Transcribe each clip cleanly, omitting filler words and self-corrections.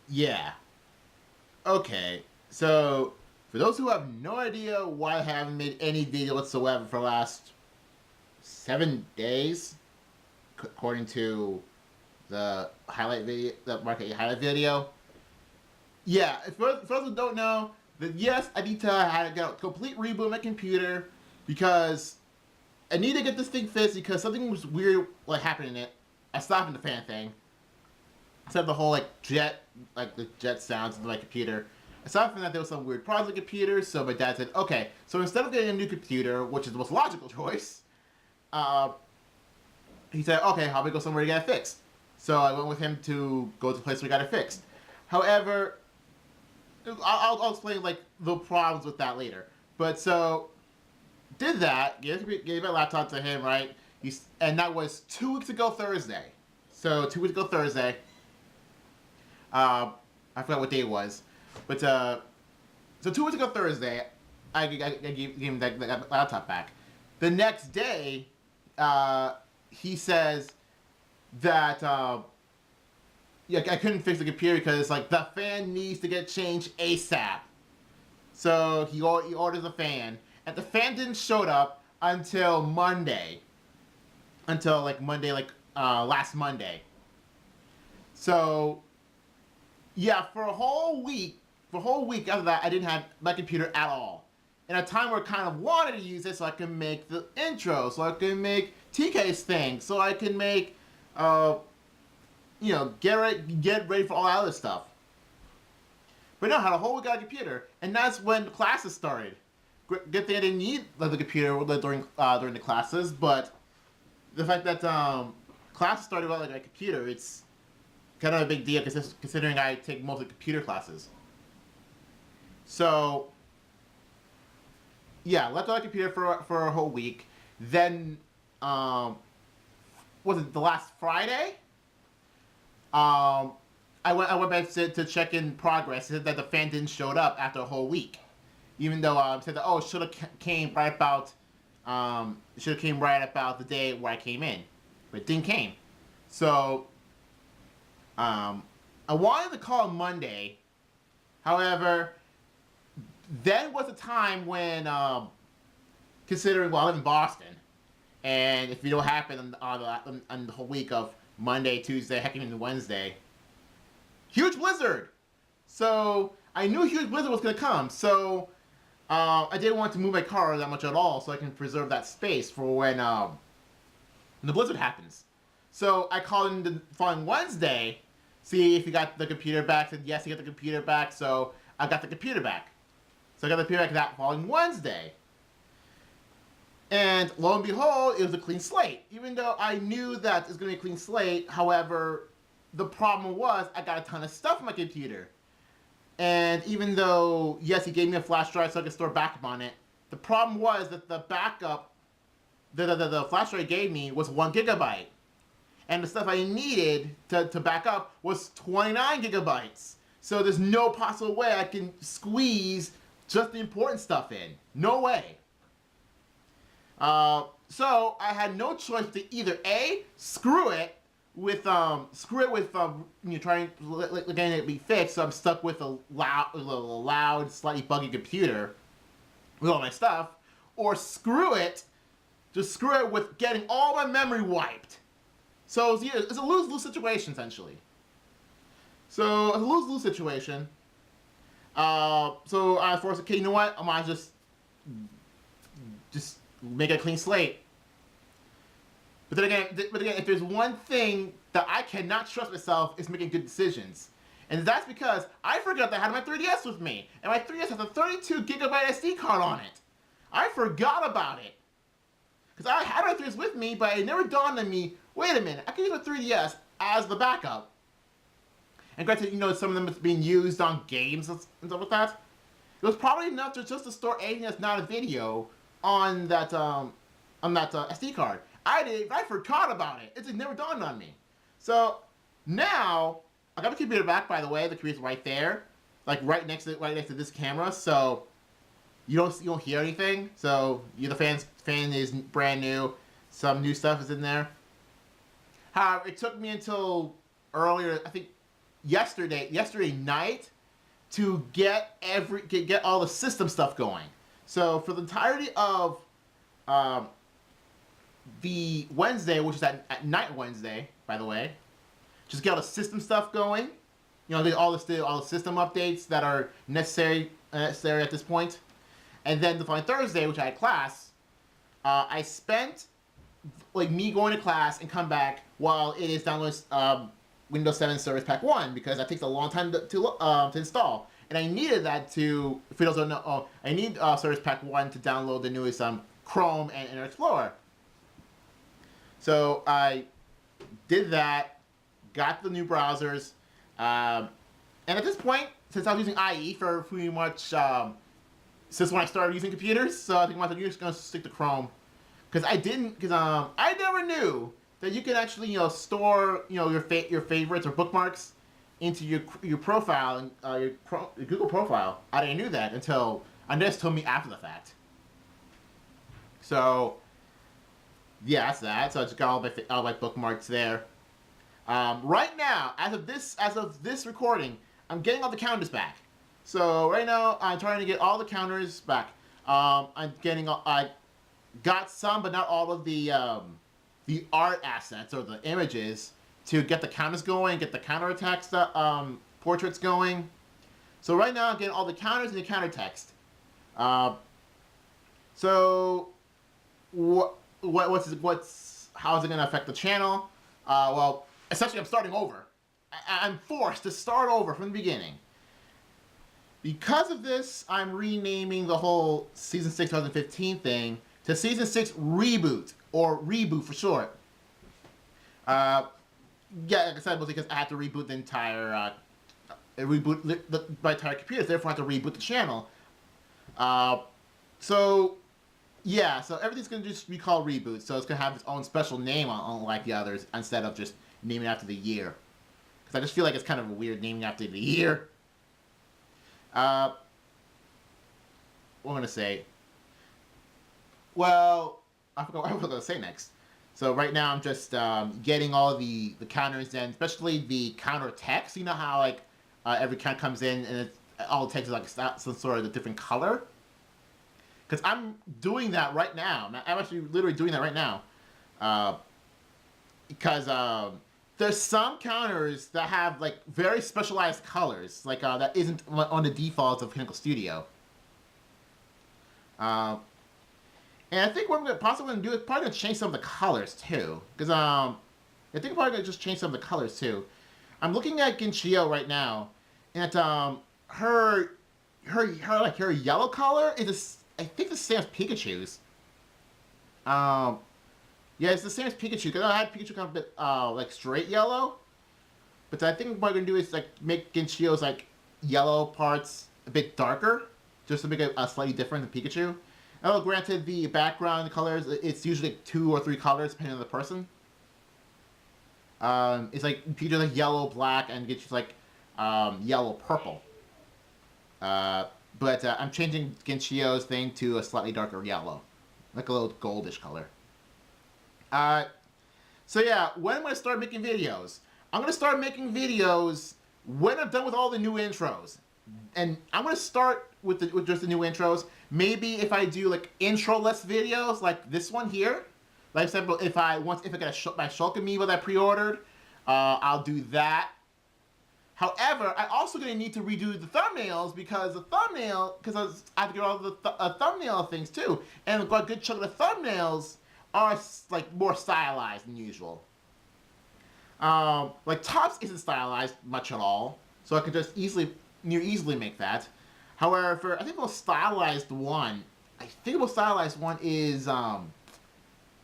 Yeah. Okay. So, for those who have no idea why I haven't made any video whatsoever for the last 7 days, according to the highlight video, the market highlight video. Yeah, for those who don't know, that yes, I need to have a complete reboot of my computer because I need to get this thing fixed because something was weird like happened in it. I stopped in the fan thing. Instead of the whole like the jet sounds in my computer. Aside from that, there was some weird problems with the computer, so my dad said, okay, so instead of getting a new computer, which is the most logical choice, uh, he said, okay, how about we go somewhere to get it fixed? So I went with him to go to the place where we got it fixed. However, I'll explain like the problems with that later. But so did that, gave my laptop to him, right? And that was 2 weeks ago Thursday. So 2 weeks ago Thursday. I forgot what day it was, but so 2 weeks ago Thursday, I gave him that laptop back. The next day, he says that yeah, I couldn't fix the computer because like the fan needs to get changed ASAP. So he orders a fan, and the fan didn't show up until Monday, until like Monday, last Monday. So yeah, for a whole week after that, I didn't have my computer at all. In a time where I kind of wanted to use it so I can make the intro, so I can make TK's thing, so I can make, get ready for all that other stuff. But no, I had a whole week on a computer, and that's when classes started. Good thing I didn't need the computer during the classes, but the fact that classes started without a computer, it's kind of a big deal considering I take most of the computer classes. So yeah, left on the computer for a whole week. Then was it the last Friday? I went back to check in progress. It said that the fan didn't show up after a whole week, even though it said that it should have came right about the day where I came in, but it didn't came. So I wanted to call Monday. However, then was a time when, considering, I live in Boston, and if it don't happen on the whole week of Monday, Tuesday, heck, even Wednesday, huge blizzard. So I knew a huge blizzard was going to come. So I didn't want to move my car that much at all, so I can preserve that space for when the blizzard happens. So I called in the following Wednesday, see if he got the computer back. Said yes, he got the computer back. So I got the computer back. So I got the computer back that following Wednesday. And lo and behold, it was a clean slate. Even though I knew that it was going to be a clean slate, however, the problem was I got a ton of stuff on my computer. And even though, yes, he gave me a flash drive so I could store backup on it, the problem was that the backup, the flash drive he gave me was 1 gigabyte. And the stuff I needed to back up was 29 gigabytes. So there's no possible way I can squeeze just the important stuff in. No way. So I had no choice to either A, screw it with trying getting it to be fixed, so I'm stuck with a loud, slightly buggy computer with all my stuff, or just screw it with getting all my memory wiped. So it's a lose-lose situation, essentially. So it's a lose-lose situation. So I forced, okay, you know what? I might just make a clean slate. But then again, if there's one thing that I cannot trust myself, it's making good decisions. And that's because I forgot that I had my 3DS with me. And my 3DS has a 32 gigabyte SD card on it. I forgot about it. Because I had my 3DS with me, but it never dawned on me, wait a minute, I can use my 3DS as the backup. And granted, some of them is being used on games and stuff like that. It was probably enough just to store anything that's not a video on that SD card. I forgot about it. It never dawned on me. So now I got the computer back. By the way, the computer's right there, like right next to this camera. So you don't hear anything. So the fan is brand new. Some new stuff is in there. However, it took me until earlier, I think yesterday night to get all the system stuff going. So for the entirety of the Wednesday, which is at night Wednesday, by the way, just get all the system stuff going. Get all the system updates that are necessary at this point. And then the following Thursday, which I had class, I spent me going to class and come back while it is downloading Windows 7 Service Pack 1 because that takes a long time to install. And I needed that to, if you don't know, I need Service Pack 1 to download the newest Chrome and Internet Explorer. So I did that, got the new browsers, and at this point, since I was using IE for pretty much since when I started using computers, so I think I'm just gonna stick to Chrome, because I never knew that you can actually store your favorites or bookmarks into your profile and your Google profile. I didn't know that until Andres told me after the fact. So yeah, that's that. So I just got all my bookmarks there. Right now, as of this recording, I'm getting all the counters back. So right now, I'm trying to get all the counters back. I got some, but not all of the art assets or the images to get the counters going, get the counterattack portraits going. So right now, I'm getting all the counters and the counter text. So how is it going to affect the channel? Well, essentially, I'm starting over. I'm forced to start over from the beginning. Because of this, I'm renaming the whole Season 6 2015 thing to Season 6 Reboot, or Reboot for short. Yeah, like I said, mostly because I have to reboot the entire, my entire computer, therefore I have to reboot the channel. So everything's going to just be called Reboot, so it's going to have its own special name unlike the others, instead of just naming after the year. Because I just feel like it's kind of a weird naming after the year. What am I going to say? Well, I forgot what I was going to say next. So right now I'm just getting all the counters in, especially the counter text. You know how every count comes in and all the text is some sort of a different color? Because I'm doing that right now. I'm actually literally doing that right now. Because there's some counters that have very specialized colors, that isn't on the defaults of Pinnacle Studio. And I think what I'm possibly going to do is probably going to change some of the colors too. Because I think I'm probably going to just change some of the colors too. I'm looking at Ginchio right now, and her yellow color is I think the same as Pikachu's. Yeah, it's the same as Pikachu, because I had Pikachu kind of a bit, straight yellow. But I think what I'm going to do is, make Ginchio's, yellow parts a bit darker, just to make it slightly different than Pikachu. And granted, the background colors, it's usually 2 or 3 colors, depending on the person. It's Pikachu's yellow, black, and Ginchio's yellow, purple. But I'm changing Ginchio's thing to a slightly darker yellow. A little goldish color. So yeah, when am I going to start making videos? I'm going to start making videos when I'm done with all the new intros. And I'm going to start with just the new intros. Maybe if I do intro-less videos like this one here. Like example, if I get my Shulk amiibo that I pre-ordered, I'll do that. However, I also going to need to redo the thumbnails because I have to get all the thumbnail things too. And a good chunk of the thumbnails are more stylized than usual. Tops isn't stylized much at all, so I can just easily make that. However, I think the most stylized one is Mario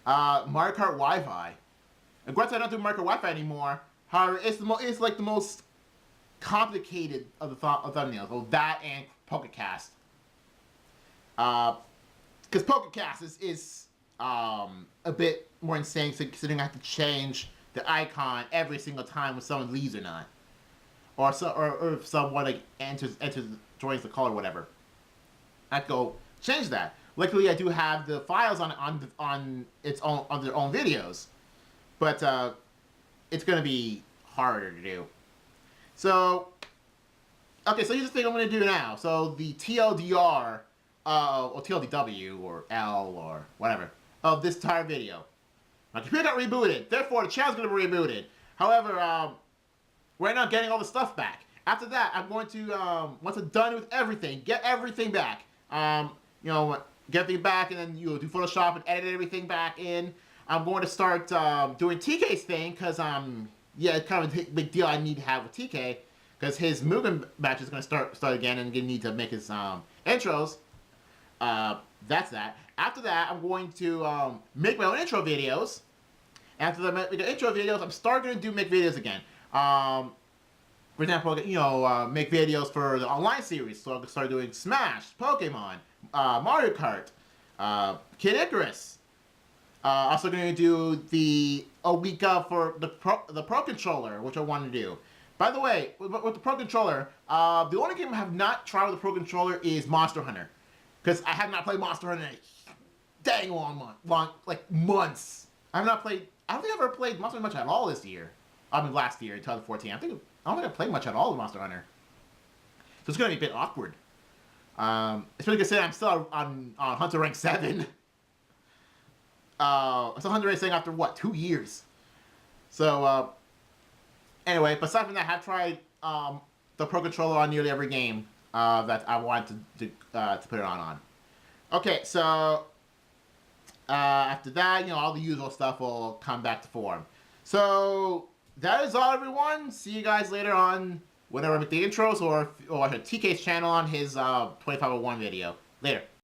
Kart Wi-Fi. And granted, I don't do Mario Kart Wi-Fi anymore. However, it's the most complicated of the thumbnails. Well, that and PokeCast. Because PokeCast is a bit more insane, considering I have to change the icon every single time when someone leaves or not, or if someone joins the call or whatever. I have to go change that. Luckily, I do have the files on their own videos, but it's gonna be harder to do. So, okay, so here's the thing I'm going to do now. So the TLDR, or TLDW, or L, or whatever, of this entire video. My computer got rebooted, therefore the channel's going to be rebooted. However, right now I'm getting all the stuff back. After that, I'm going to, once I'm done with everything, get everything back. You know, get everything back, and then you do Photoshop and edit everything back in. I'm going to start doing TK's thing, because, yeah, it's kind of a big deal I need to have with TK, because his Mugen match is going to start again, and going to need to make his intros. That's that. After that, I'm going to make my own intro videos. After I make the intro videos, I'm starting to make videos again. For example, you know, make videos for the online series. So I'm going to start doing Smash, Pokemon, Mario Kart, Kid Icarus. Also going to do a week for the Pro Controller, which I want to do. By the way, with the Pro Controller, the only game I have not tried with the Pro Controller is Monster Hunter. Because I have not played Monster Hunter in a dang like months. I have not played, I don't think I've ever played Monster Hunter much at all this year. I mean, last year, 2014. I don't think I played much at all with Monster Hunter. So it's going to be a bit awkward. Especially considering I'm still on Hunter Rank 7. I'm still Hunter Rank 7 after, what, 2 years? So, anyway, but aside from that, I have tried the Pro Controller on nearly every game that I wanted to put it on. Okay, so after that, you know, all the usual stuff will come back to form. So that is all, everyone. See you guys later on whenever I make the intros, or watch TK's channel on his 2501 video. Later.